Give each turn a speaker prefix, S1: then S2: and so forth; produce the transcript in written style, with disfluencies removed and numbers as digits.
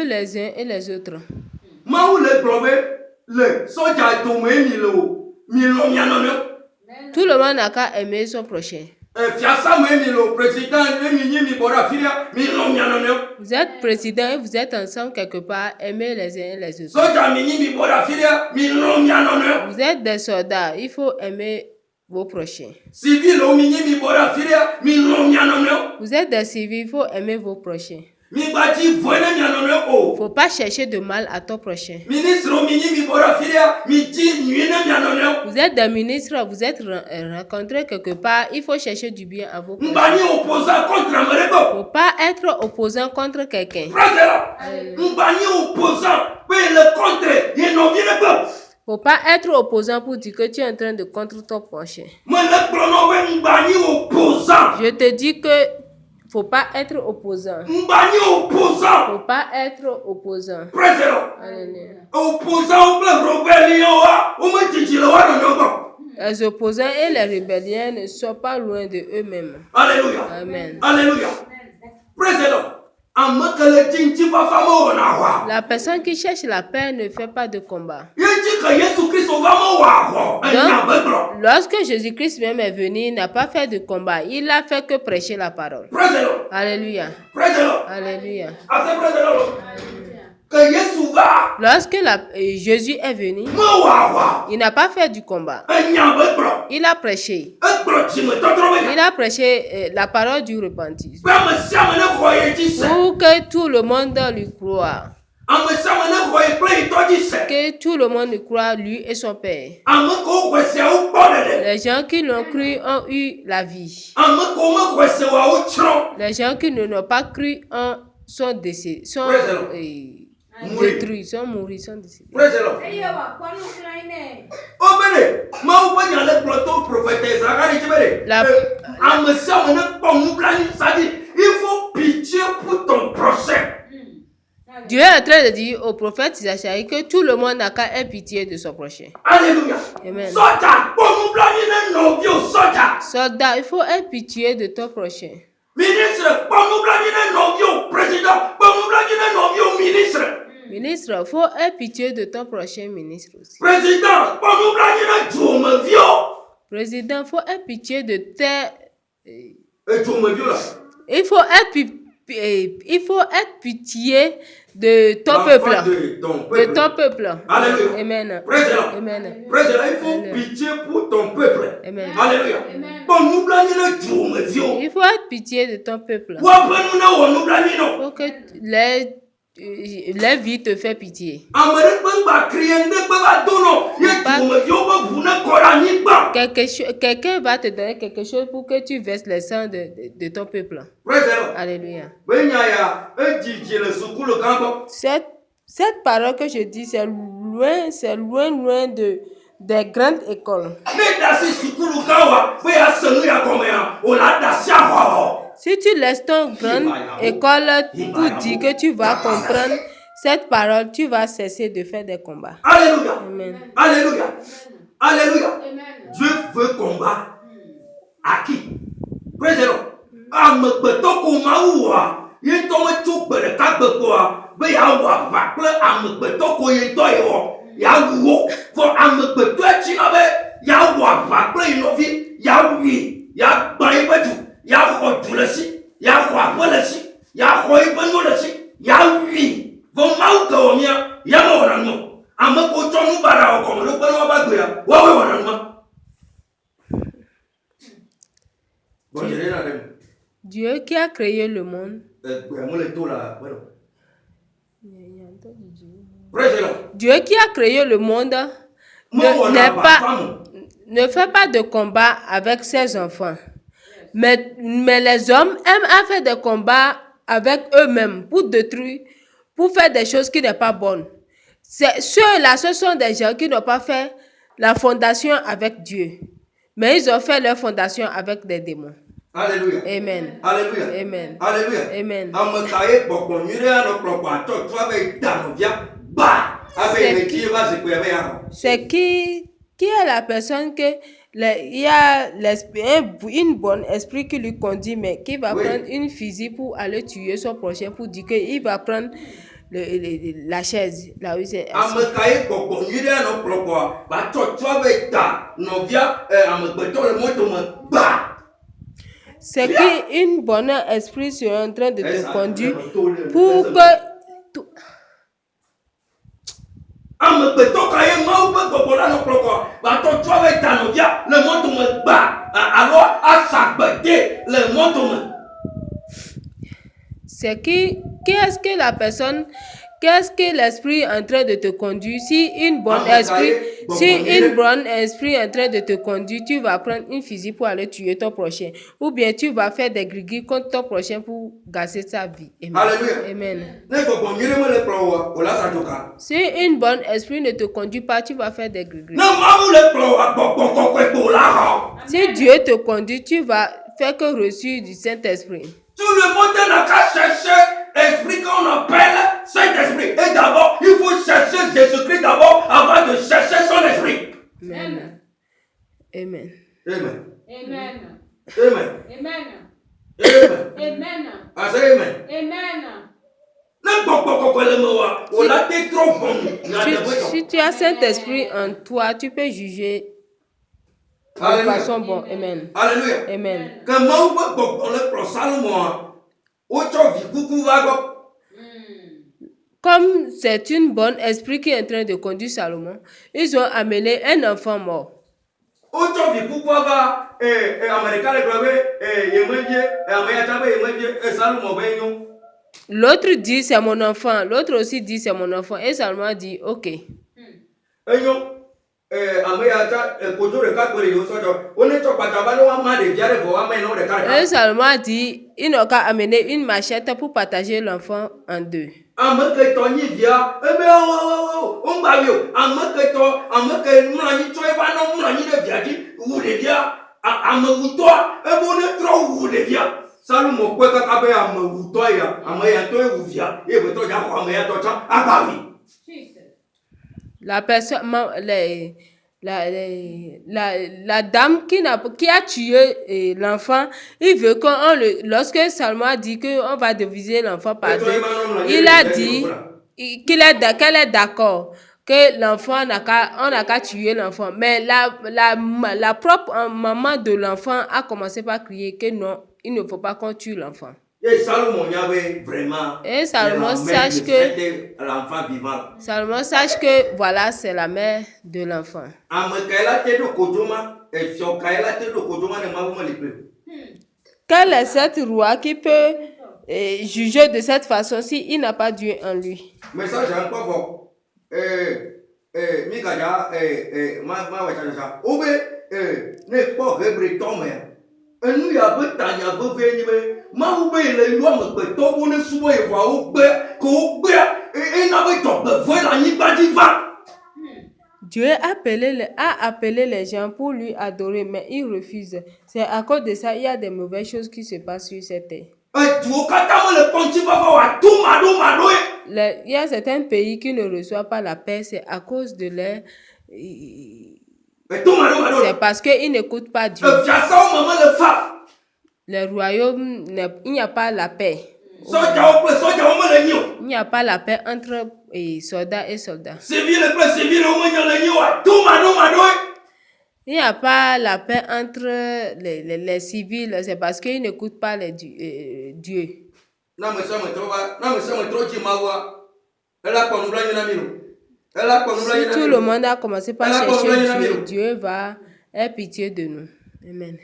S1: aimer les uns et les autres. Tout le monde n'a qu'à aimer son prochain. Vous êtes président et vous êtes ensemble quelque part, aimez les uns et les autres. Vous êtes des soldats, il faut aimer vos prochains. Vous êtes des civils, il faut aimer vos prochains. Il ne faut pas chercher de mal à ton prochain. Vous êtes des ministres, vous êtes rencontrés quelque part, il faut chercher du bien à vos prochains. Il ne faut pas être opposant contre quelqu'un. Il ne faut pas être opposant pour dire que tu es en train de contre ton prochain. Je te dis que faut pas être opposant. Faut pas être opposant. Les opposants et les rébellions ne sont pas loin de eux-mêmes.
S2: Alléluia.
S1: Amen.
S2: Alléluia. Praise the Lord.
S1: La personne qui cherche la paix ne fait pas de combat. Donc, lorsque Jésus-Christ même est venu, il n'a pas fait de combat. Il n'a fait que prêcher la parole. Alléluia. Alléluia. Lorsque Jésus est venu, il n'a pas fait du combat. Il a prêché. Il a prêché la parole du repentir. Pour que tout le monde lui croit. Que tout le monde croit lui et son Père. Les gens qui l'ont cru ont eu la vie. Les gens qui ne l'ont pas cru sont décédés. Sont détruits, sont morts, sont décédés.
S2: Il faut pitié pour ton prochain.
S1: Dieu est en train de dire au prophète Isaïe que tout le monde n'a qu'à avoir pitié de son prochain.
S2: Alléluia.
S1: Amen.
S2: Soldat,
S1: il faut avoir pitié de ton prochain.
S2: Ministre,
S1: ministre, il faut avoir pitié de ton prochain ministre aussi.
S2: Président,
S1: il faut avoir pitié de tes...
S2: Il
S1: faut être pitié de ton peuple.
S2: De ton peuple. Alléluia.
S1: Amen.
S2: Amen. Il faut pitié pour ton peuple.
S1: Amen.
S2: Alléluia.
S1: Il faut être pitié de ton peuple. Il faut que la vie te fait pitié. Quelqu'un va te donner quelque chose pour que tu verses le sang de ton peuple. Alléluia. Cette parole que je dis, c'est loin des grandes écoles. Si tu laisses ton grande école pour dire que tu vas comprendre cette parole, tu vas cesser de faire des combats.
S2: Alléluia.
S1: Amen.
S2: Alléluia. Alléluia. Dieu veut combat à qui? Président.
S1: Dieu qui a créé le monde. Dieu qui a créé le monde ne fait pas de combat avec ses enfants. Mais les hommes aiment à faire des combats avec eux-mêmes pour détruire, pour faire des choses qui ne sont pas bonnes. Ceux-là, ce sont des gens qui n'ont pas fait la fondation avec Dieu. Mais ils ont fait leur fondation avec des démons.
S2: Alléluia.
S1: Amen.
S2: Alléluia.
S1: Amen.
S2: Alléluia.
S1: Amen. C'est qui est la personne que il y a une bonne esprit qui lui conduit, mais qui va prendre une fusil pour aller tuer son prochain, pour dire qu'il va prendre la chaise, là où c'est assis.
S2: Amekaye gbɔgbɔ nyui ɖe nɔ kplɔ kɔa, va tsɔ be ta nɔvia amegbetɔ le moto me gba.
S1: C'est qu'une bonne esprit sera en train de te conduire pour que
S2: amegbetɔ ka ye mawu ƒe gbɔgbɔ la nɔ kplɔ kɔa, va tsɔ be ta nɔvia le moto me gba alo asa gbede le moto me.
S1: c'est qu'est-ce que la personne, qu'est-ce que l'esprit est en train de te conduire? Si une bonne esprit est en train de te conduire, tu vas prendre une fusil pour aller tuer ton prochain. Ou bien tu vas faire des grigris contre ton prochain pour gâcher sa vie. Amen.
S2: Alléluia.
S1: Amen.
S2: Ne gbɔgbɔ nyui ɖe me le kplɔ o la sa dzoka.
S1: Si une bonne esprit ne te conduit pas, tu vas faire des grigris.
S2: Ne mawu le kplɔ wa gbɔgbɔ kɔkɔe ko la xɔ.
S1: Si Dieu te conduit, tu vas faire que reçu du Saint-Esprit.
S2: Tout le monde n'a qu'à chercher l'esprit qu'on appelle Saint-Esprit. Et d'abord, il faut chercher Jésus-Christ d'abord avant de chercher son esprit.
S1: Amen. Amen.
S2: Amen.
S3: Amen.
S2: Amen.
S3: Amen.
S2: Amen.
S3: Amen.
S2: I say amen.
S3: Amen.
S2: Ne gbɔgbɔ kɔkɔe le me wa, o la te trop bon.
S1: Si tu as Saint-Esprit en toi, tu peux juger de façon bonne. Amen.
S2: Alléluia.
S1: Amen.
S2: Que mawu ƒe gbɔgbɔ le kplɔ Salomon, wotsɔ vi kuku va gbɔ.
S1: Comme c'est une bonne esprit qui est en train de conduire Salomon, ils ont amené un enfant mort.
S2: Wotsɔ vi kuku va Américain le gblɔ be yemevie, ameyata be yemevie Salomon be nyo.
S1: L'autre dit c'est mon enfant, l'autre aussi dit c'est mon enfant. Et Salomon dit ok.
S2: Enyo. Ameyata koto ɖeka kpe le yewo sɔdzɔ. Wone tsɔ gbadza va ne woama ɖevia ɖe vɔ woama ene wo ɖeka ɖeka.
S1: Et Salomon dit il n'a qu'à amener une machette pour partager l'enfant en deux.
S2: Ameketɔ nyi via, ebe ŋgba wi o. Ameke mlɔ anyi tsɔ eba nɔ mlɔ anyi ɖe via dzi wu ɖevia. Amewutɔa ebe wone trɔ wu ɖevia. Salomon kpe kaka be amewutɔ ya, ameyatɔ wu via, ye betɔ dza xɔ ameyatɔ tsã agba wi.
S1: La personne, la dame qui a tué l'enfant, il veut lorsque Salomon a dit qu'on va diviser l'enfant par deux, il a dit qu'elle est d'accord, que l'enfant on n'a qu'à tuer l'enfant. Mais la propre maman de l'enfant a commencé par crier que non, il ne faut pas qu'on tue l'enfant.
S2: Et Salomon y avait vraiment.
S1: Et Salomon sache que
S2: l'enfant vivant.
S1: Salomon sache que voilà, c'est la mère de l'enfant. Quel est cette roi qui peut juger de cette façon si il n'a pas Dieu en lui?
S2: Mais ça, j'ai encore fort. Mikaja, n'est pas rebreton, mais. Enu ya be tanya veve ni be mawu be le lu amegbetɔ bo ne subo yevoawo gbe ko wo gbe ena be dzɔgbevɔe le anyigba dzi va.
S1: Dieu a appelé les gens pour lui adorer, mais ils refusent. C'est à cause de ça il y a des mauvaises choses qui se passent sur cette terre.
S2: Duwo katã me le kpɔm tsi va wa tu maɖo ye.
S1: Il y a certains pays qui ne reçoivent pas la paix, c'est à cause de leur c'est parce qu'ils n'écoutent pas Dieu. Le royaume, il n'y a pas la paix. Il n'y a pas la paix entre soldats et soldats. Il n'y a pas la paix entre les civils, c'est parce qu'ils n'écoutent pas Dieu. Si tout le monde a commencé par chercher Dieu, Dieu va avoir pitié de nous. Amen.